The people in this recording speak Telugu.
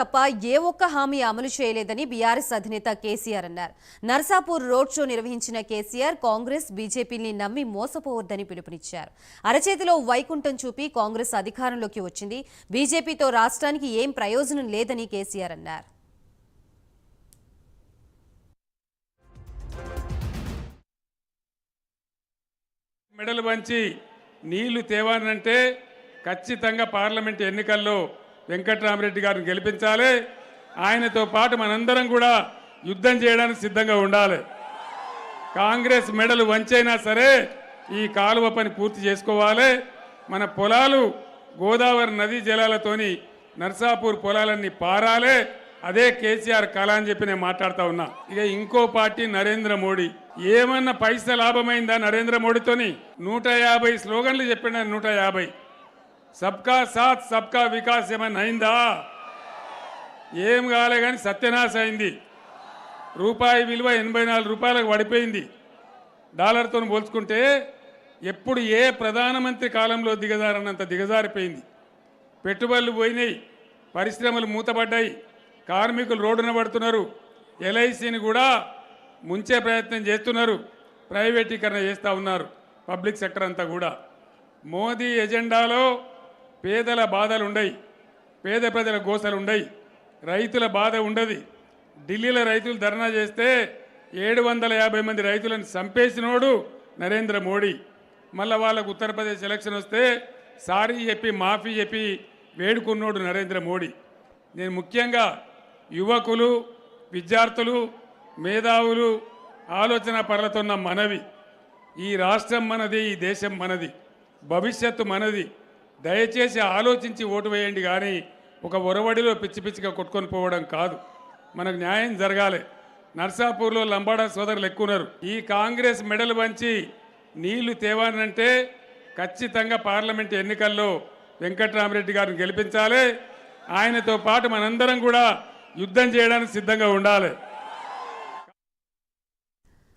తప్ప ఏ ఒక్క హామీ అమలు చేయలేదని బీఆర్ఎస్ అధినేత కేసీఆర్ అన్నారు. నర్సాపూర్ రోడ్ షో నిర్వహించిన కేసీఆర్ కాంగ్రెస్ బీజేపీని నమ్మి మోసపోవద్దని పిలుపునిచ్చారు. అరచేతిలో వైకుంఠం చూపి కాంగ్రెస్ అధికారంలోకి వచ్చింది. బీజేపీతో రాష్ట్రానికి ఏం ప్రయోజనం లేదని కేసీఆర్ అన్నారు. మెడలు వంచి నీళ్లు తేవానంటే ఖచ్చితంగా పార్లమెంట్ ఎన్నికల్లో వెంకట్రామరెడ్డి గారిని గెలిపించాలి. ఆయనతో పాటు మనందరం కూడా యుద్ధం చేయడానికి సిద్ధంగా ఉండాలి. కాంగ్రెస్ మెడలు వంచైనా సరే ఈ కాలువ పని పూర్తి చేసుకోవాలి. మన పొలాలు గోదావరి నదీ జలాలతోని నర్సాపూర్ పొలాలన్నీ పారాలే. అదే కేసీఆర్ కళ అని చెప్పి నేను మాట్లాడుతూ ఉన్నా. ఇక ఇంకో పార్టీ నరేంద్ర మోడీ. ఏమన్నా పైసా లాభమైందా నరేంద్ర మోడీతోని? 150 స్లోగన్లు చెప్పిన 150. సబ్కా సాత్ సబ్కా వికాస్ ఏమన్నా అయిందా? ఏం కాలే కానీ సత్యనాశ అయింది. రూపాయి విలువ 84 రూపాయలకు పడిపోయింది. డాలర్తో పోల్చుకుంటే ఎప్పుడు ఏ ప్రధానమంత్రి కాలంలో దిగజారన్నంత దిగజారిపోయింది. పెట్టుబడులు పోయినాయి, పరిశ్రమలు మూతపడ్డాయి, కార్మికులు రోడ్డున పడుతున్నారు, ఎల్ఐసిని కూడా ముంచే ప్రయత్నం చేస్తున్నారు, ప్రైవేటీకరణ చేస్తూ ఉన్నారు పబ్లిక్ సెక్టర్ అంతా కూడా. మోదీ ఎజెండాలో పేదల బాధలు ఉండయి, పేద ప్రజల గోసలు ఉండయి, రైతుల బాధ ఉండదు. ఢిల్లీలో రైతులు ధర్నా చేస్తే 750 మంది రైతులను చంపేసినోడు నరేంద్ర మోడీ. మళ్ళీ వాళ్ళకు ఉత్తరప్రదేశ్ ఎలక్షన్ వస్తే సారీ చెప్పి మాఫీ చెప్పి వేడుకున్నోడు నరేంద్ర మోడీ. నేను ముఖ్యంగా యువకులు, విద్యార్థులు, మేధావులు, ఆలోచన పరులతోన్న మనవి, ఈ రాష్ట్రం మనది, ఈ దేశం మనది, భవిష్యత్తు మనది. దయచేసి ఆలోచించి ఓటు వేయండి. కానీ ఒక ఒరవడిలో పిచ్చి పిచ్చిగా కొట్టుకొని పోవడం కాదు. మనకు న్యాయం జరగాలి. నర్సాపూర్లో లంబాడా సోదరులు ఎక్కున్నారు. ఈ కాంగ్రెస్ మెడలు వంచి నీళ్లు తేవానంటే ఖచ్చితంగా పార్లమెంట్ ఎన్నికల్లో వెంకట్రామరెడ్డి గారిని గెలిపించాలి. ఆయనతో పాటు మనందరం కూడా యుద్ధం చేయడానికి సిద్ధంగా ఉండాలి.